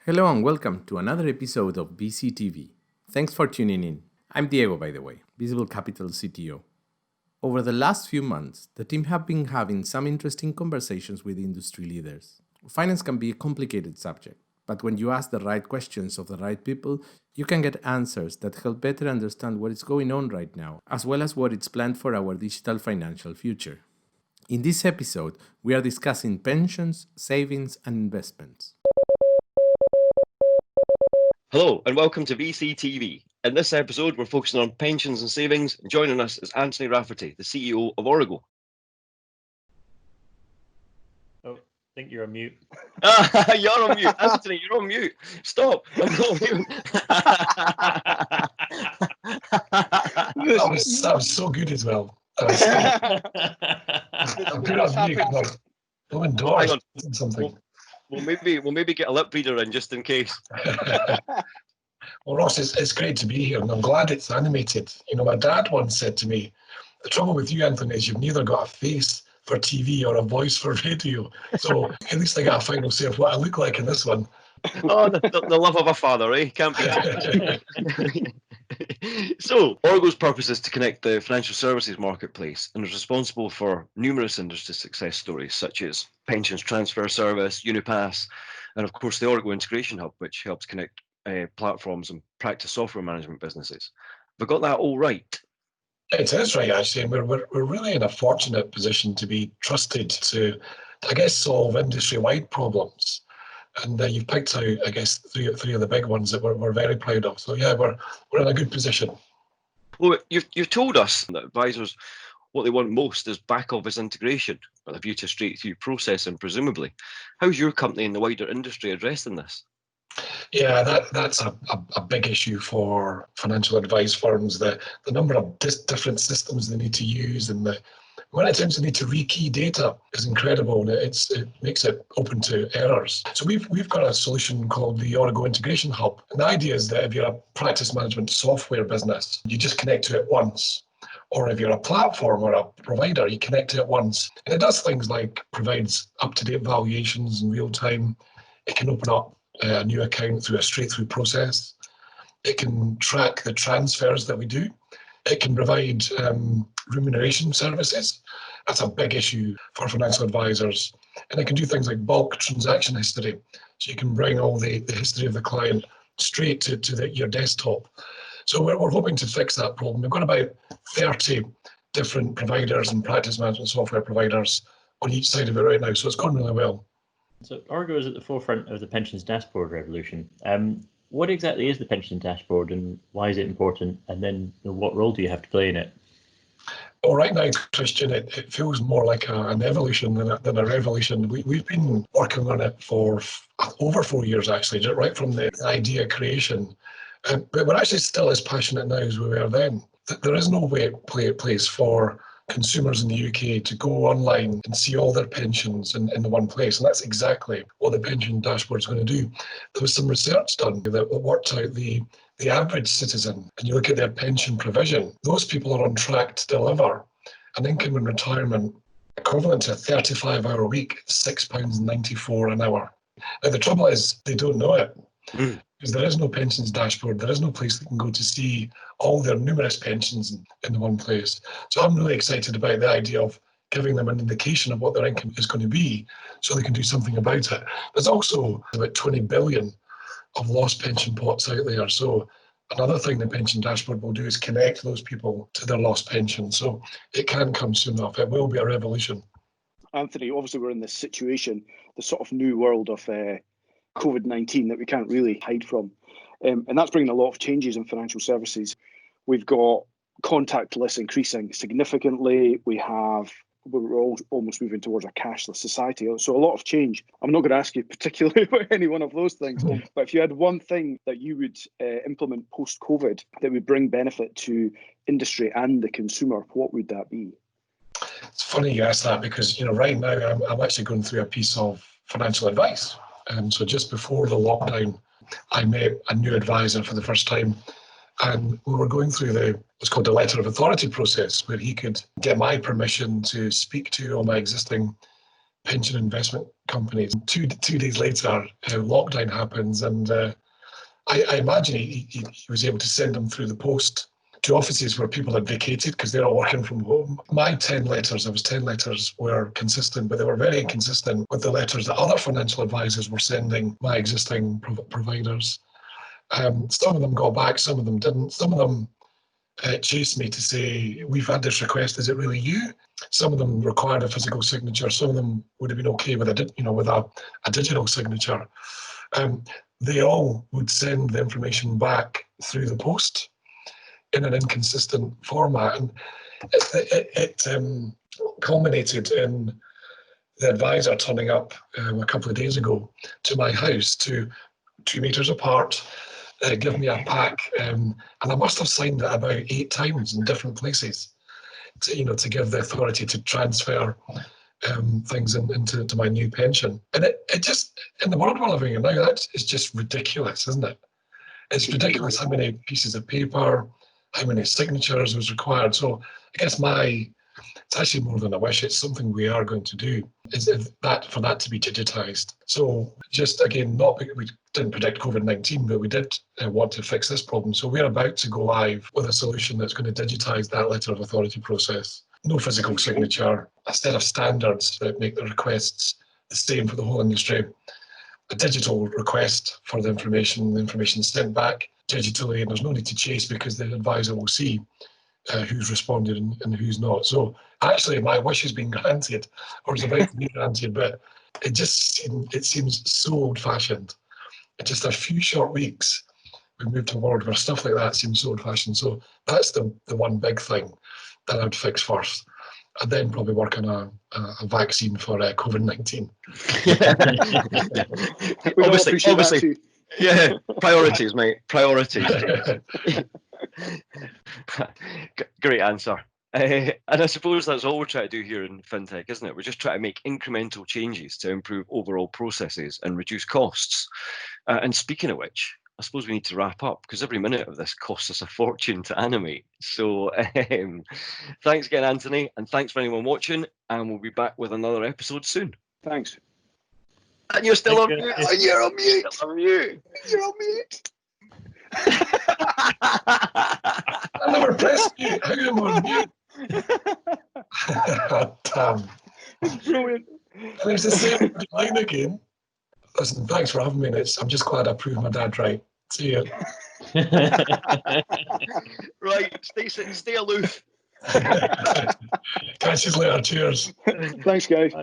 Hello and welcome to another episode of VCTV. Thanks for tuning in. I'm Diego, by the way, Visible Capital CTO. Over the last few months, the team have been having some interesting conversations with industry leaders. Finance can be a complicated subject, but when you ask the right questions of the right people, you can get answers that help better understand what is going on right now, as well as what is planned for our digital financial future. In this episode, we are discussing pensions, savings, and investments. Hello and welcome to VCTV. In this episode, we're focusing on pensions and savings. And joining us is Anthony Rafferty, the CEO of Origo. Oh, I think you're on mute. You're on mute. Anthony, you're on mute. Stop. I'm not mute. That was so good as well. I'm good on mute. I'm indoors. Hang on. Something. We'll maybe get a lip reader in just in case. Well, Ross, it's great to be here, and I'm glad it's animated. You know, my dad once said to me, the trouble with you, Anthony, is you've neither got a face for TV or a voice for radio. So at least I got a final say of what I look like in this one. Oh, the love of a father, eh? Can't be. So, Origo's purpose is to connect the financial services marketplace and is responsible for numerous industry success stories such as Pensions Transfer Service, Unipass, and of course the Origo Integration Hub, which helps connect platforms and practice software management businesses. Have I got that all right? It is right, actually, and we're really in a fortunate position to be trusted to, I guess, solve industry-wide problems. And you've picked out, I guess, three of the big ones that we're very proud of. So yeah, we're in a good position. Well, you've told us that advisors, what they want most is back office integration with a view to straight through processing, presumably. How's your company and the wider industry addressing this? Yeah, that's a big issue for financial advice firms. The number of different systems they need to use and the amount of times they need to rekey data is incredible, and it makes it open to errors. So we've got a solution called the Origo Integration Hub. And the idea is that if you're a practice management software business, you just connect to it once. Or if you're a platform or a provider, you connect to it once. And it does things like provides up-to-date valuations in real time. It can open up a new account through a straight-through process. It can track the transfers that we do. It can provide remuneration services. That's a big issue for financial advisors. And it can do things like bulk transaction history. So you can bring all the history of the client straight to your desktop. So we're hoping to fix that problem. We've got about 30 different providers and practice management software providers on each side of it right now. So it's gone really well. So Origo is at the forefront of the pensions dashboard revolution. What exactly is the pensions dashboard and why is it important? And then what role do you have to play in it? Well, right now, Christian, it feels more like an evolution than a revolution. We've been working on it for over 4 years, actually, right from the idea creation. But we're actually still as passionate now as we were then. There is no place for consumers in the UK to go online and see all their pensions in the one place. And that's exactly what the pension dashboard is going to do. There was some research done that worked out the average citizen, and you look at their pension provision, those people are on track to deliver an income in retirement equivalent to a 35-hour week, £6.94 an hour. Now, the trouble is they don't know it. Because there is no pensions dashboard, there is no place they can go to see all their numerous pensions in the one place. So I'm really excited about the idea of giving them an indication of what their income is going to be so they can do something about it. There's also about 20 billion of lost pension pots out there. So another thing the pension dashboard will do is connect those people to their lost pension. So it can come soon enough. It will be a revolution. Anthony, obviously we're in this situation, the sort of new world of COVID-19 that we can't really hide from. And that's bringing a lot of changes in financial services. We've got contactless increasing significantly. We're almost moving towards a cashless society. So a lot of change. I'm not going to ask you particularly about any one of those things, but if you had one thing that you would implement post-COVID that would bring benefit to industry and the consumer, what would that be? It's funny you ask that because, right now I'm actually going through a piece of financial advice. So just before the lockdown, I met a new advisor for the first time, and we were going through what's called the letter of authority process, where he could get my permission to speak to all my existing pension investment companies. Two days later, lockdown happens, and I imagine he was able to send them through the post to offices where people had vacated because they're all working from home. My 10 letters, there was 10 letters, were consistent, but they were very inconsistent with the letters that other financial advisors were sending my existing providers. Some of them got back, some of them didn't. Some of them chased me to say, we've had this request, is it really you? Some of them required a physical signature. Some of them would have been okay with a digital signature. They all would send the information back through the post in an inconsistent format, and it culminated in the advisor turning up a couple of days ago to my house, 2 meters apart, give me a pack, and I must have signed it about 8 times in different places to give the authority to transfer things into my new pension. And it just, in the world we're living in now, it's just ridiculous, isn't it? It's ridiculous how many pieces of paper, how many signatures was required. So I guess it's actually more than a wish, it's something we are going to do, is for that to be digitized. So just again, we didn't predict COVID-19, but we did want to fix this problem. So we're about to go live with a solution that's going to digitize that letter of authority process. No physical signature, a set of standards that make the requests the same for the whole industry, a digital request for the information sent back digitally, and there's no need to chase because the advisor will see who's responded and who's not. So actually my wish has been granted, or is about to be granted, but it seems so old-fashioned. In just a few short weeks, we've moved to a world where stuff like that seems so old-fashioned. So that's the one big thing that I'd fix first. And then probably work on a vaccine for COVID-19. obviously. Yeah, priorities, mate. Priorities. Great answer. And I suppose that's all we're trying to do here in FinTech, isn't it? We're just trying to make incremental changes to improve overall processes and reduce costs. And speaking of which, I suppose we need to wrap up because every minute of this costs us a fortune to animate. So thanks again, Anthony, and thanks for anyone watching, and we'll be back with another episode soon. Thanks. And you're still on mute. Oh, you're on mute. You're on mute. You're on mute. I never pressed mute. How am I on mute? Damn. It's brilliant. And it's the same line again. Listen, thanks for having me. I'm just glad I proved my dad right. See you. Right, stay aloof. Catch you later. Cheers. Thanks, guys.